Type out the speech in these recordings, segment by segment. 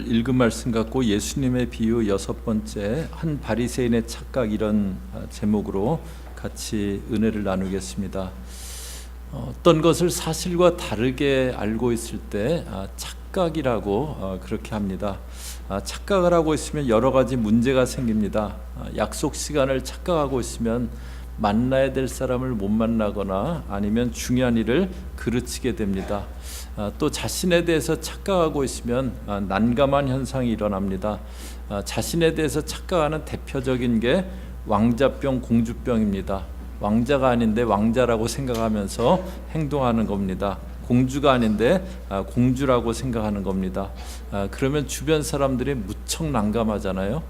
오늘 읽은 말씀 갖고 예수님의 비유 6번째 한 바리새인의 착각, 이런 제목으로 같이 은혜를 나누겠습니다. 어떤 것을 사실과 다르게 알고 있을 때 착각이라고 그렇게 합니다. 착각을 하고 있으면 여러 가지 문제가 생깁니다. 약속 시간을 착각하고 있으면 만나야 될 사람을 못 만나거나 아니면 중요한 일을 그르치게 됩니다. 또 자신에 대해서 착각하고 있으면 난감한 현상이 일어납니다. 자신에 대해서 착각하는 대표적인 게 왕자병, 공주병입니다. 왕자가 아닌데 왕자라고 생각하면서 행동하는 겁니다. 공주가 아닌데 공주라고 생각하는 겁니다. 그러면 주변 사람들이 무척 난감하잖아요.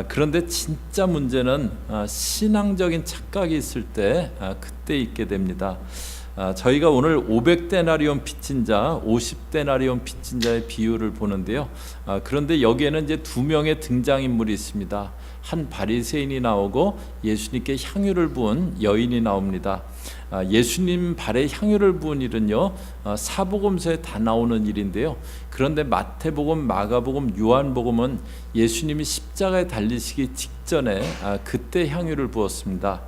그런데 진짜 문제는 신앙적인 착각이 있을 때 그때 있게 됩니다. 저희가 오늘 500데나리온 빚진 자, 50데나리온 빚진 자의 비유를 보는데요. 그런데 여기에는 이제 두 명의 등장인물이 있습니다. 한 바리새인이 나오고 예수님께 향유를 부은 여인이 나옵니다. 예수님 발에 향유를 부은 일은요, 사복음서에 다 나오는 일인데요. 그런데 마태복음, 마가복음, 요한복음은 예수님이 십자가에 달리시기 직전에 그때 향유를 부었습니다.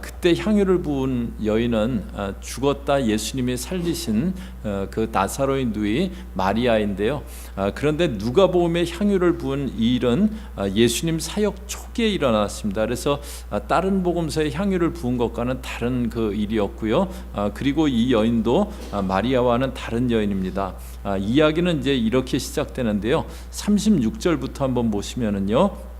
그때 향유를 부은 여인은 죽었다 예수님이 살리신 그 나사로의 누이 마리아인데요. 그런데 누가복음에 향유를 부은 이 일은 예수님 사역 초기에 일어났습니다. 그래서 다른 복음서에 향유를 부은 것과는 다른 그 일이었고요. 그리고 이 여인도 마리아와는 다른 여인입니다. 이야기는 이제 이렇게 시작되는데요. 36절부터 한번 보시면은요.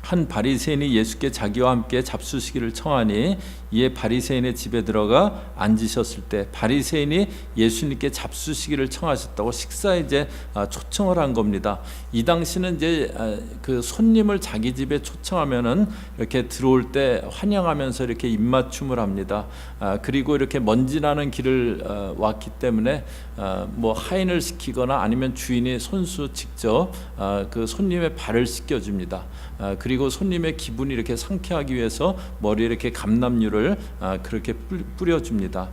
한 바리새인이 예수께 자기와 함께 잡수시기를 청하니 이에 바리새인의 집에 들어가 앉으셨을 때 바리새인이 예수님께 잡수시기를 청하셨다고 식사에 이제 초청을 한 겁니다. 이 당시는 이제 그 손님을 자기 집에 초청하면은 이렇게 들어올 때 환영하면서 이렇게 입맞춤을 합니다. 그리고 이렇게 먼지 나는 길을 왔기 때문에 뭐 하인을 시키거나 아니면 주인이 손수 직접 그 손님의 발을 씻겨줍니다. 그리고 손님의 기분이 이렇게 상쾌하기 위해서 머리에 이렇게 감람유를 그렇게 뿌려줍니다.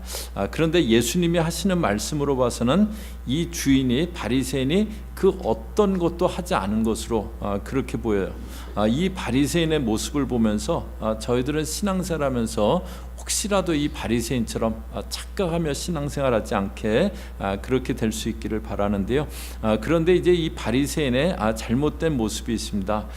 그런데 예수님이 하시는 말씀으로 봐서는 이 주인이 바리새인이 그 어떤 것도 하지 않은 것으로 그렇게 보여요. 이 바리새인의 모습을 보면서 저희들은 신앙생활하면서 혹시라도 이 바리새인처럼 착각하며 신앙생활하지 않게 그렇게 될 수 있기를 바라는데요. 그런데 이제 이 바리새인의 잘못된 모습이 있습니다.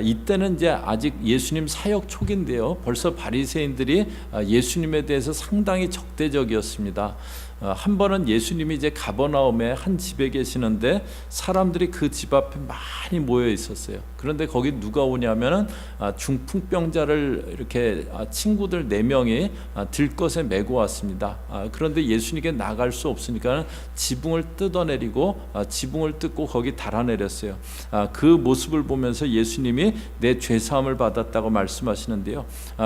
이때는 이제 아직 예수님 사역 초기인데요. 벌써 바리새인들이 예수님에 대해서 상당히 적대적이었습니다. 한 번은 예수님이 이제 가버나움에 한 집에 계시는데 사람들이 그 집 앞에 많이 모여 있었어요. 그런데 거기 누가 오냐면은 중풍병자를 이렇게 친구들 4명이 들것에 메고 왔습니다. 그런데 예수님께 나갈 수 없으니까 지붕을 뜯어내리고 지붕을 뜯고 거기 달아내렸어요. 그 모습을 보면서 예수님이 내 죄사함을 받았다고 말씀하시는데요.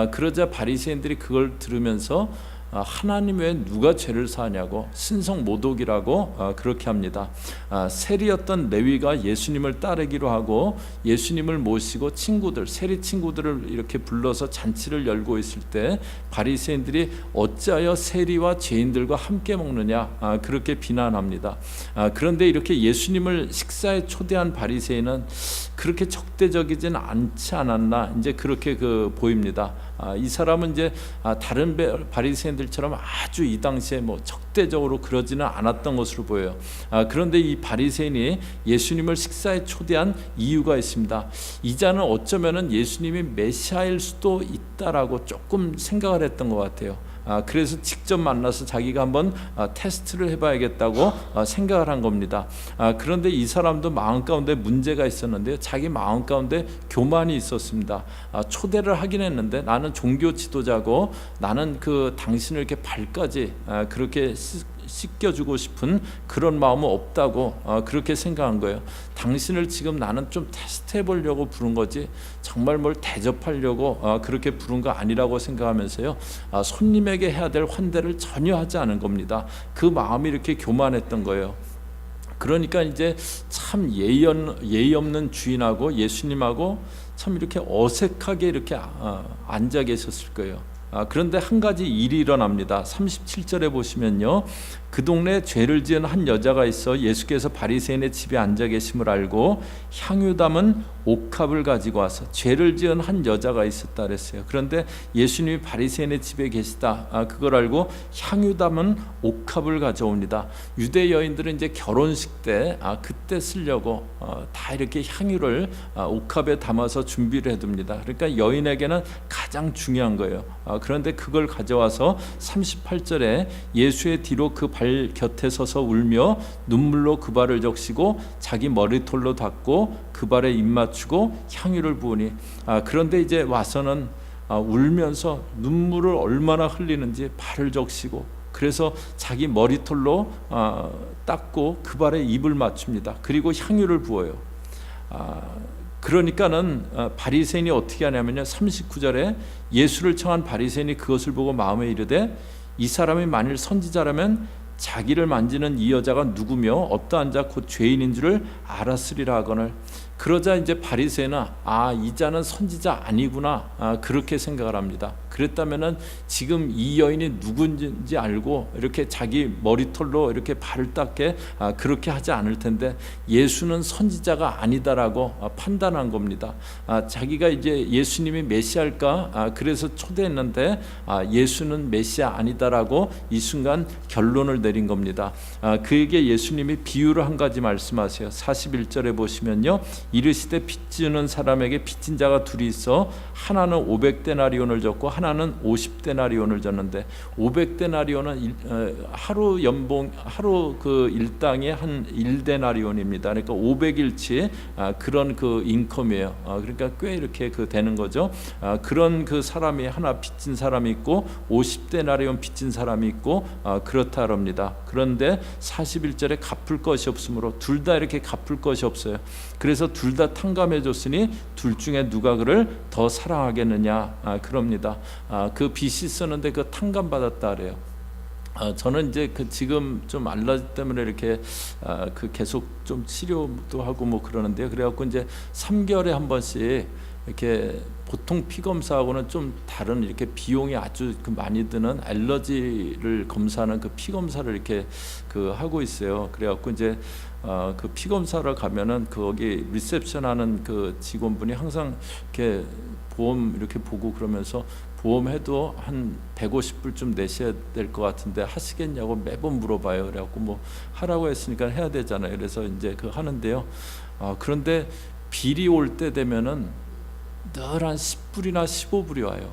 그러자 바리새인들이 그걸 들으면서 하나님 외에 누가 죄를 사하냐고 신성모독이라고 그렇게 합니다. 세리였던 레위가 예수님을 따르기로 하고 예수님을 모시고 친구들, 세리 친구들을 이렇게 불러서 잔치를 열고 있을 때 바리새인들이 어찌하여 세리와 죄인들과 함께 먹느냐 그렇게 비난합니다. 그런데 이렇게 예수님을 식사에 초대한 바리새인은 그렇게 적대적이진 않지 않았나 이제 그렇게 보입니다. 이 사람은 이제 다른 바리새인들처럼 아주 이 당시에 뭐 적대적으로 그러지는 않았던 것으로 보여요. 그런데 이 바리새인이 예수님을 식사에 초대한 이유가 있습니다. 이 자는 어쩌면은 예수님이 메시아일 수도 있다라고 조금 생각을 했던 것 같아요. 그래서 직접 만나서 자기가 한번 테스트를 해봐야겠다고 생각을 한 겁니다. 그런데 이 사람도 마음 가운데 문제가 있었는데요. 자기 마음 가운데 교만이 있었습니다. 초대를 하긴 했는데 나는 종교 지도자고 나는 그 당신을 이렇게 발까지 그렇게 씻겨주고 싶은 그런 마음은 없다고 그렇게 생각한 거예요. 당신을 지금 나는 좀 테스트해 보려고 부른 거지 정말 뭘 대접하려고 그렇게 부른 거 아니라고 생각하면서요. 손님에게 해야 될 환대를 전혀 하지 않은 겁니다. 그 마음이 이렇게 교만했던 거예요. 그러니까 이제 참 예의 없는 주인하고 예수님하고 참 이렇게 어색하게 이렇게 앉아 계셨을 거예요. 그런데 한 가지 일이 일어납니다. 37절에 보시면요. 그 동네에 죄를 지은 한 여자가 있어 예수께서 바리새인의 집에 앉아 계심을 알고 향유 담은 옥합을 가지고 와서, 죄를 지은 한 여자가 있었다 그랬어요. 그런데 예수님이 바리새인의 집에 계시다, 그걸 알고 향유 담은 옥합을 가져옵니다. 유대 여인들은 이제 결혼식 때 그때 쓰려고 다 이렇게 향유를 옥합에 담아서 준비를 해둡니다. 그러니까 여인에게는 가장 중요한 거예요. 그런데 그걸 가져와서 38절에 예수의 뒤로 그 발 곁에 서서 울며 눈물로 그 발을 적시고 자기 머리털로 닦고 그 발에 입 맞추고 향유를 부으니, 그런데 이제 와서는 울면서 눈물을 얼마나 흘리는지 발을 적시고, 그래서 자기 머리털로 닦고 그 발에 입을 맞춥니다. 그리고 향유를 부어요. 그러니까는 바리새인이 어떻게 하냐면요, 39절에 예수를 청한 바리새인이 그것을 보고 마음에 이르되 이 사람이 만일 선지자라면 자기를 만지는 이 여자가 누구며 어떠한 자 곧 죄인인 줄을 알았으리라 하거늘. 그러자 이제 바리새인은 이 자는 선지자 아니구나, 그렇게 생각을 합니다. 그랬다면은 지금 이 여인이 누군지 알고 이렇게 자기 머리털로 이렇게 발을 닦게 그렇게 하지 않을 텐데, 예수는 선지자가 아니다라고 판단한 겁니다. 자기가 이제 예수님이 메시아일까 그래서 초대했는데 예수는 메시아 아니다라고 이 순간 결론을 내린 겁니다. 그에게 예수님이 비유를 한 가지 말씀하세요. 41절에 보시면요, 이르시되 빚지는 사람에게 빚진 자가 둘이 있어 하나는 500데나리온을 줬고 하나는 50데나리온을 줬는데, 500데나리온은 하루 연봉, 하루 그 일당이 한 1데나리온입니다. 그러니까 500일치 그런 그 인컴이에요. 그러니까 꽤 이렇게 그 되는 거죠. 그런 그 사람이 하나 빚진 사람이 있고 50데나리온 빚진 사람이 있고 그렇다 합니다. 그런데 41절에 갚을 것이 없으므로 둘 다 이렇게 갚을 것이 없어요. 그래서 둘 다 탕감해 줬으니 둘 중에 누가 그를 더 사랑하겠느냐, 그럽니다. 그 빚이 쓰는데 그 탕감 받았다 그래요. 저는 이제 그 지금 좀 알러지 때문에 이렇게 그 계속 좀 치료도 하고 뭐 그러는데요. 그래갖고 이제 3개월에 한 번씩 이렇게 보통 피 검사하고는 좀 다른 이렇게 비용이 아주 그 많이 드는 알러지를 검사하는 그 피 검사를 이렇게 그 하고 있어요. 그래갖고 이제 그 피 검사를 가면은 거기 리셉션하는 그 직원분이 항상 이렇게 보험 이렇게 보고 그러면서 보험해도 한 150불 내셔야 될 것 같은데 하시겠냐고 매번 물어봐요. 그래갖고 뭐 하라고 했으니까 해야 되잖아요. 그래서 이제 그 하는데요. 그런데 비리 올 때 되면은 늘 한 10불이나 15불이 와요.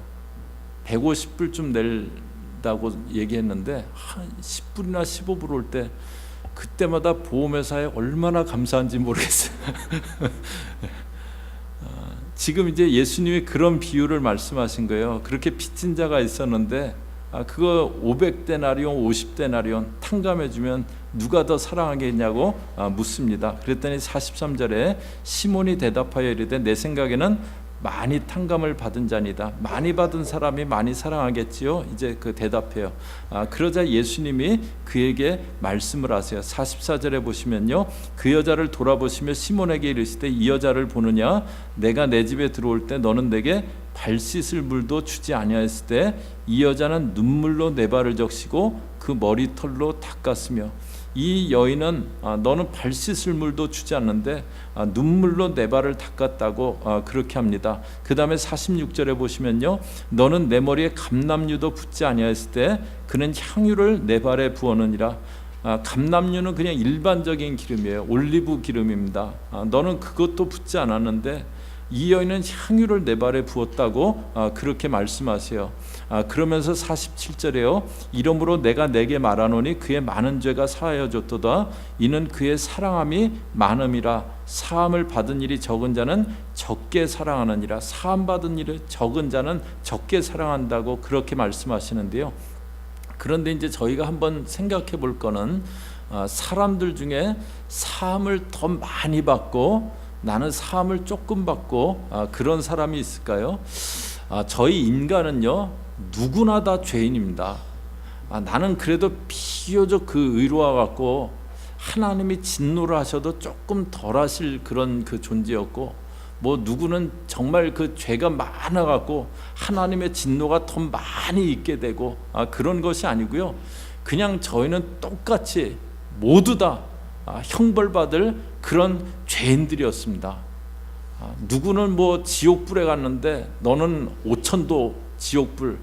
150불 낸다고 얘기했는데 한 10불이나 15불 올 때 그때마다 보험회사에 얼마나 감사한지 모르겠어요. 지금 이제 예수님이 그런 비유를 말씀하신 거예요. 그렇게 빚진 자가 있었는데 그거 500데나리온 50데나리온 탕감해주면 누가 더 사랑하겠냐고 묻습니다. 그랬더니 43절에 시몬이 대답하여 이르되 내 생각에는 많이 탕감을 받은 자니다. 많이 받은 사람이 많이 사랑하겠지요. 이제 그 대답해요. 그러자 예수님이 그에게 말씀을 하세요. 44절에 보시면요, 그 여자를 돌아보시며 시몬에게 이르시되 이 여자를 보느냐? 내가 내 집에 들어올 때 너는 내게 발 씻을 물도 주지 아니하였을 때 이 여자는 눈물로 내 발을 적시고 그 머리털로 닦았으며, 이 여인은 너는 발 씻을 물도 주지 않는데 눈물로 내 발을 닦았다고 그렇게 합니다. 그 다음에 46절에 보시면요, 너는 내 머리에 감람유도 붓지 아니하였을 때 그는 향유를 내 발에 부었느니라. 감람유는 그냥 일반적인 기름이에요. 올리브 기름입니다. 너는 그것도 붓지 않았는데 이 여인은 향유를 내 발에 부었다고 그렇게 말씀하세요. 그러면서 47절에요, 이러므로 내가 내게 말하노니 그의 많은 죄가 사하여졌도다. 이는 그의 사랑함이 많음이라. 사함을 받은 일이 적은 자는 적게 사랑하느니라. 사함 받은 일이 적은 자는 적게 사랑한다고 그렇게 말씀하시는데요. 그런데 이제 저희가 한번 생각해 볼 거는 사람들 중에 사함을 더 많이 받고 나는 사함을 조금 받고 그런 사람이 있을까요? 저희 인간은요, 누구나 다 죄인입니다. 나는 그래도 비교적 그 의로와 같고 하나님이 진노를 하셔도 조금 덜 하실 그런 그 존재였고, 뭐 누구는 정말 그 죄가 많아 갖고 하나님의 진노가 더 많이 있게 되고 그런 것이 아니고요. 그냥 저희는 똑같이 모두 다 형벌받을 그런 죄인들이었습니다. 누구는 뭐 지옥불에 갔는데 너는 5,000도 지옥불,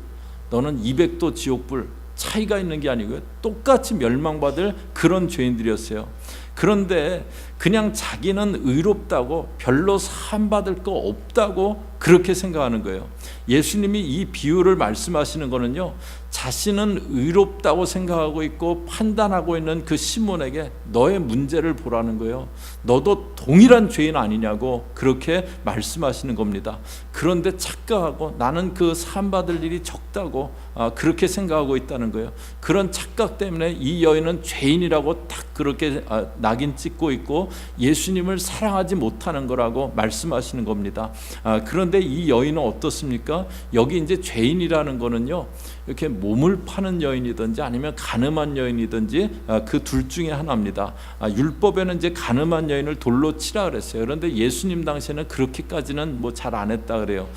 너는 200도 지옥불, 차이가 있는 게 아니고요, 똑같이 멸망받을 그런 죄인들이었어요. 그런데 그냥 자기는 의롭다고, 별로 사함받을 거 없다고 그렇게 생각하는 거예요. 예수님이 이 비유를 말씀하시는 거는요, 자신은 의롭다고 생각하고 있고 판단하고 있는 그 시몬에게 너의 문제를 보라는 거예요. 너도 동일한 죄인 아니냐고 그렇게 말씀하시는 겁니다. 그런데 착각하고 나는 그 사함받을 일이 적다고 그렇게 생각하고 있다는 거예요. 그런 착각 때문에 이 여인은 죄인이라고 딱 그렇게 낙인 찍고 있고 예수님을 사랑하지 못하는 거라고 말씀하시는 겁니다. 그런데 이 여인은 어떻습니까? 여기 이제 죄인이라는 거는요, 이렇게 몸을 파는 여인이든지 아니면 가늠한 여인이든지 그 둘 중에 하나입니다. 율법에는 이제 가늠한 여인을 돌로 치라 그랬어요. 그런데 예수님 당시에는 그렇게까지는 뭐 잘 안 했다 그래요.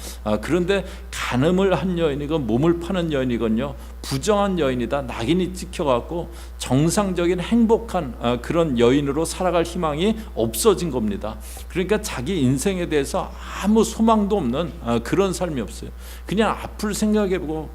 그런데 가늠을 한 여인이건 몸을 파는 여인이건요, 부정한 여인이다, 낙인이 찍혀갖고 정상적인 행복한 그런 여인으로 살아갈 희망이 없어진 겁니다. 그러니까 자기 인생에 대해서 아무 소망도 없는 그런 삶이 없어요. 그냥 앞을 생각해보고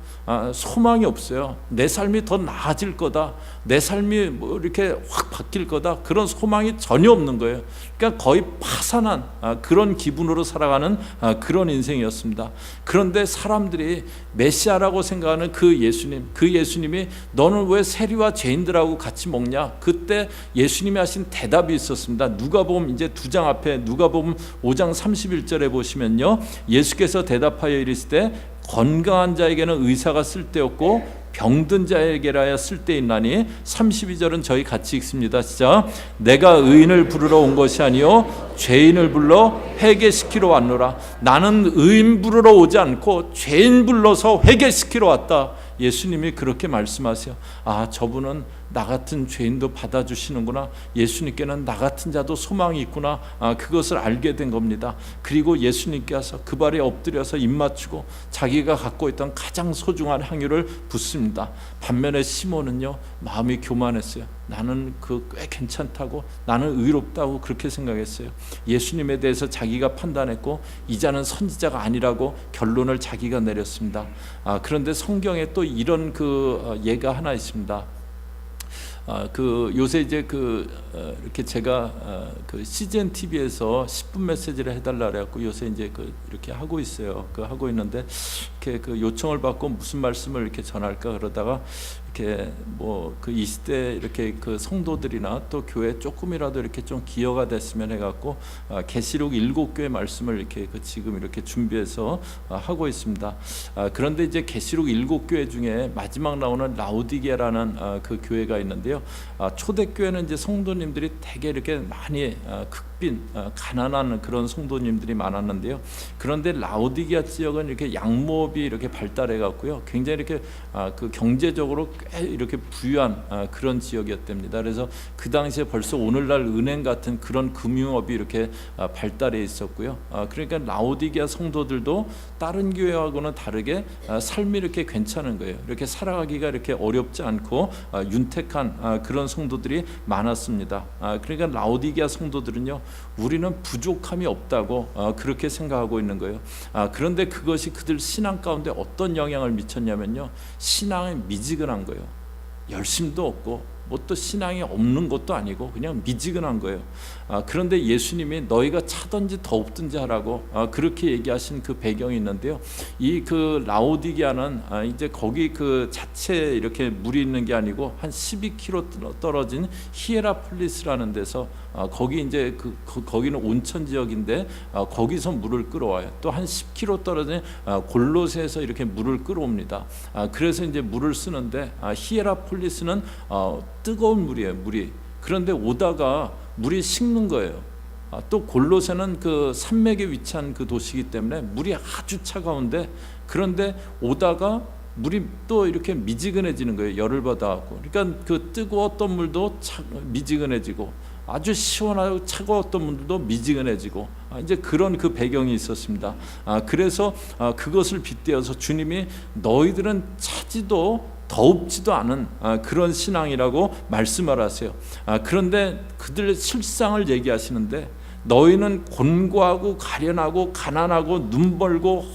소망이 없어요. 내 삶이 더 나아질 거다, 내 삶이 뭐 이렇게 확 바뀔 거다, 그런 소망이 전혀 없는 거예요. 그러니까 거의 파산한 그런 기분으로 살아가는 그런 인생이었습니다. 그런데 사람들이 메시아라고 생각하는 그 예수님이 너는 왜 세리와 죄인들하고 같이 먹냐? 그때 예수님이 하신 대답이 있었습니다. 누가복음 이제 2장 앞에 누가복음 5장 31절에 보시면요, 예수께서 대답하여 이르시되 건강한 자에게는 의사가 쓸데없고 병든 자에게라야 쓸데있나니. 32절은 저희 같이 읽습니다. 시작. 내가 의인을 부르러 온 것이 아니요 죄인을 불러 회개시키러 왔노라. 나는 의인 부르러 오지 않고 죄인 불러서 회개시키러 왔다. 예수님이 그렇게 말씀하세요. 저분은 나 같은 죄인도 받아주시는구나, 예수님께는 나 같은 자도 소망이 있구나, 그것을 알게 된 겁니다. 그리고 예수님께서 그 발에 엎드려서 입 맞추고 자기가 갖고 있던 가장 소중한 향유를 붓습니다. 반면에 시몬은요, 마음이 교만했어요. 나는 꽤 괜찮다고, 나는 의롭다고 그렇게 생각했어요. 예수님에 대해서 자기가 판단했고 이 자는 선지자가 아니라고 결론을 자기가 내렸습니다. 그런데 성경에 또 이런 예가 하나 있습니다. 요새 이제 이렇게 제가 CGN TV에서 10분 메시지를 해달라 그래갖고 요새 이제 이렇게 하고 있어요. 하고 있는데 이렇게 요청을 받고 무슨 말씀을 이렇게 전할까 그러다가 이렇게 이 시대 이렇게 성도들이나 또 교회 조금이라도 이렇게 좀 기여가 됐으면 해갖고 계시록 7교회 말씀을 이렇게 지금 이렇게 준비해서 하고 있습니다. 그런데 이제 계시록 7교회 중에 마지막 나오는 라오디게라는 그 교회가 있는데요. 초대교회는 이제 성도님들이 되게 이렇게 많이 극빈 가난한 그런 성도님들이 많았는데요. 그런데 라오디게아 지역은 이렇게 양모업이 이렇게 발달해 갖고요, 굉장히 이렇게 경제적으로 꽤 이렇게 부유한 그런 지역이었답니다. 그래서 그 당시에 벌써 오늘날 은행 같은 그런 금융업이 이렇게 발달해 있었고요. 그러니까 라오디게아 성도들도 다른 교회하고는 다르게 삶이 이렇게 괜찮은 거예요. 이렇게 살아가기가 이렇게 어렵지 않고 윤택한 그런 성도들이 많았습니다. 그러니까 라오디게아 성도들은요, 우리는 부족함이 없다고 그렇게 생각하고 있는 거예요. 그런데 그것이 그들 신앙 가운데 어떤 영향을 미쳤냐면요, 신앙에 미지근한 거예요. 열심도 없고 또 신앙이 없는 것도 아니고 그냥 미지근한 거예요. 그런데 예수님이 너희가 차든지 더욱든지 하라고 그렇게 얘기하신 그 배경이 있는데요. 이 라오디게아는 이제 거기 자체에 이렇게 물이 있는 게 아니고 한 12km 떨어진 히에라폴리스라는 데서 거기 이제 거기는 온천 지역인데 거기서 물을 끌어와요. 또 한 10km 떨어진 골로새에서 이렇게 물을 끌어옵니다. 그래서 이제 물을 쓰는데 히에라폴리스는 뜨거운 물이에요, 물이. 그런데 오다가 물이 식는 거예요. 또 골로새는 산맥에 위치한 도시이기 때문에 물이 아주 차가운데, 그런데 오다가 물이 또 이렇게 미지근해지는 거예요, 열을 받아갖고. 그러니까 뜨거웠던 물도 미지근해지고 아주 시원하고 차가웠던 물도 미지근해지고 이제 그런 배경이 있었습니다. 그래서 그것을 빗대어서 주님이 너희들은 차지도 더웁지도 않은 그런 신앙이라고 말씀을 하세요. 그런데 그들의 실상을 얘기하시는데 너희는 곤고하고 가련하고 가난하고 눈 벌고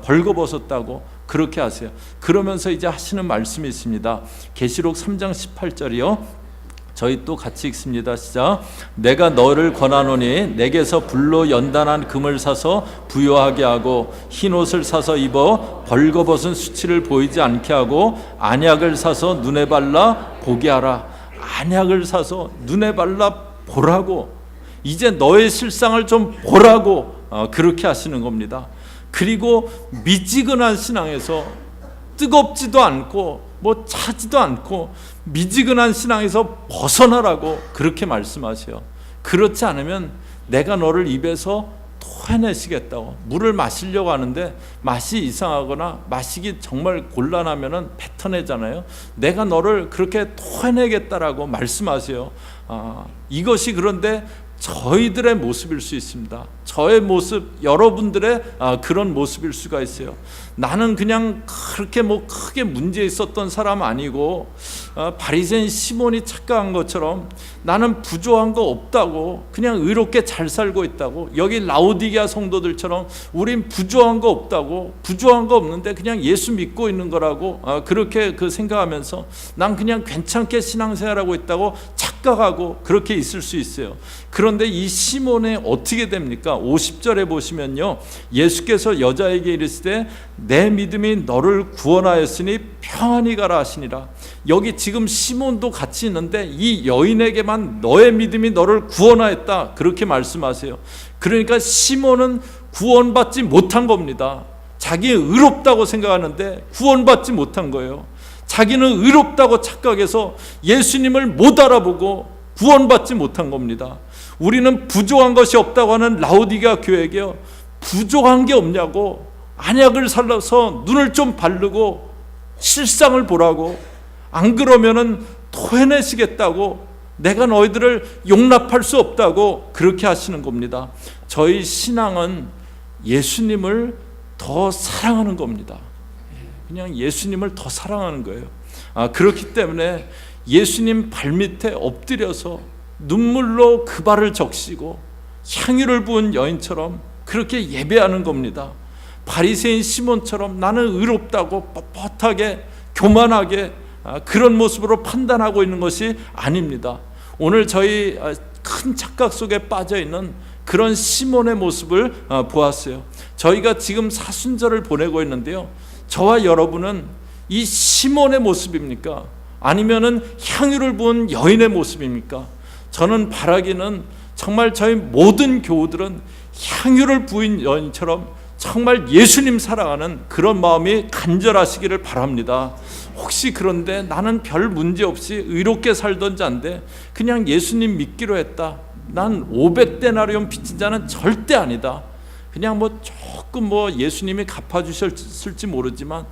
벌거벗었다고 그렇게 하세요. 그러면서 이제 하시는 말씀이 있습니다. 계시록 3장 18절이요. 저희 또 같이 읽습니다. 시작. 내가 너를 권하노니 내게서 불로 연단한 금을 사서 부요하게 하고 흰 옷을 사서 입어 벌거벗은 수치를 보이지 않게 하고 안약을 사서 눈에 발라 보게 하라. 안약을 사서 눈에 발라 보라고, 이제 너의 실상을 좀 보라고 그렇게 하시는 겁니다. 그리고 미지근한 신앙에서 뜨겁지도 않고 차지도 않고 미지근한 신앙에서 벗어나라고 그렇게 말씀하세요. 그렇지 않으면 내가 너를 입에서 토해내시겠다고. 물을 마시려고 하는데 맛이 이상하거나 마시기 정말 곤란하면 뱉어내잖아요. 내가 너를 그렇게 토해내겠다라고 말씀하세요. 이것이 그런데 저희들의 모습일 수 있습니다. 저의 모습, 여러분들의 그런 모습일 수가 있어요. 나는 그냥 그렇게 크게 문제 있었던 사람 아니고 바리새인 시몬이 착각한 것처럼 나는 부족한 거 없다고, 그냥 의롭게 잘 살고 있다고. 여기 라오디게아 성도들처럼 우린 부족한 거 없다고, 부족한 거 없는데 그냥 예수 믿고 있는 거라고 그렇게 생각하면서 난 그냥 괜찮게 신앙생활하고 있다고 착각하고 그렇게 있을 수 있어요. 그런데 이 시몬이 어떻게 됩니까? 50절에 보시면요, 예수께서 여자에게 이르시되 내 믿음이 너를 구원하였으니 평안히 가라 하시니라. 여기 지금 시몬도 같이 있는데 이 여인에게만 너의 믿음이 너를 구원하였다 그렇게 말씀하세요. 그러니까 시몬은 구원받지 못한 겁니다. 자기 의롭다고 생각하는데 구원받지 못한 거예요. 자기는 의롭다고 착각해서 예수님을 못 알아보고 구원받지 못한 겁니다. 우리는 부족한 것이 없다고 하는 라오디게아 교회에게요, 부족한 게 없냐고, 안약을 살라서 눈을 좀 바르고 실상을 보라고, 안 그러면은 토해내시겠다고, 내가 너희들을 용납할 수 없다고 그렇게 하시는 겁니다. 저희 신앙은 예수님을 더 사랑하는 겁니다. 그냥 예수님을 더 사랑하는 거예요. 그렇기 때문에 예수님 발밑에 엎드려서 눈물로 그 발을 적시고 향유를 부은 여인처럼 그렇게 예배하는 겁니다. 바리새인 시몬처럼 나는 의롭다고 뻣뻣하게 교만하게 그런 모습으로 판단하고 있는 것이 아닙니다. 오늘 저희 큰 착각 속에 빠져 있는 그런 시몬의 모습을 보았어요. 저희가 지금 사순절을 보내고 있는데요, 저와 여러분은 이 시몬의 모습입니까? 아니면은 향유를 부은 여인의 모습입니까? 저는 바라기는 정말 저희 모든 교우들은 향유를 부은 여인처럼 정말 예수님 사랑하는 그런 마음이 간절하시기를 바랍니다. 혹시 그런데 나는 별 문제 없이 의롭게 살던 자인데 그냥 예수님 믿기로 했다, 난 500데나리온 빚진 자는 절대 아니다, 그냥 조금 예수님이 갚아주셨을지 모르지만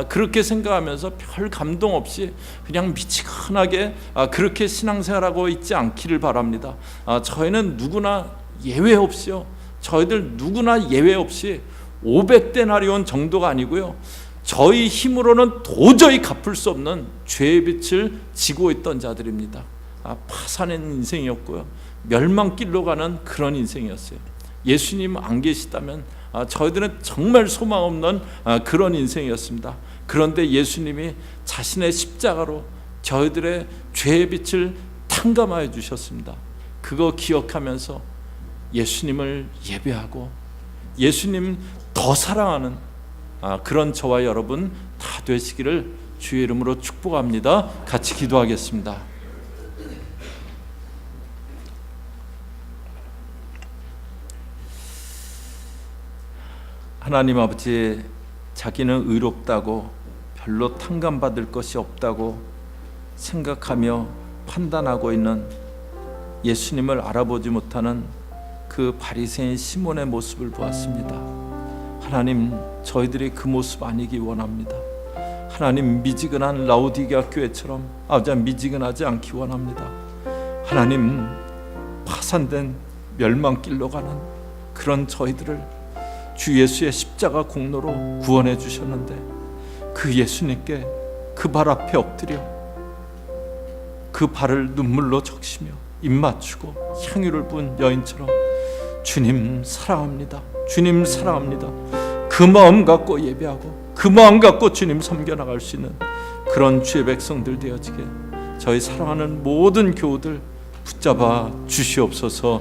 그렇게 생각하면서 별 감동 없이 그냥 미치근하게 그렇게 신앙생활하고 있지 않기를 바랍니다. 저희는 누구나 예외 없이요, 저희들 누구나 예외 없이 500데나리온 정도가 아니고요, 저희 힘으로는 도저히 갚을 수 없는 죄의 빛을 지고 있던 자들입니다. 파산한 인생이었고요, 멸망길로 가는 그런 인생이었어요. 예수님 안 계시다면 저희들은 정말 소망 없는 그런 인생이었습니다. 그런데 예수님이 자신의 십자가로 저희들의 죄의 빛을 탕감하여 주셨습니다. 그거 기억하면서 예수님을 예배하고 예수님 더 사랑하는 그런 저와 여러분 다 되시기를 주의 이름으로 축복합니다. 같이 기도하겠습니다. 하나님 아버지, 자기는 의롭다고 별로 탕감받을 것이 없다고 생각하며 판단하고 있는 예수님을 알아보지 못하는 그 바리새인 시몬의 모습을 보았습니다. 하나님, 저희들이 그 모습 아니기 원합니다. 하나님, 미지근한 라오디게아 교회처럼 미지근하지 않기 원합니다. 하나님, 파산된 멸망길로 가는 그런 저희들을 주 예수의 십자가 공로로 구원해 주셨는데 그 예수님께 그 발 앞에 엎드려 그 발을 눈물로 적시며 입 맞추고 향유를 분 여인처럼 주님 사랑합니다, 주님 사랑합니다, 그 마음 갖고 예배하고 그 마음 갖고 주님 섬겨나갈 수 있는 그런 주의 백성들 되어지게 저희 사랑하는 모든 교우들 붙잡아 주시옵소서.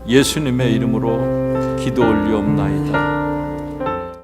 예수님의 이름으로 기도 올리옵나이다.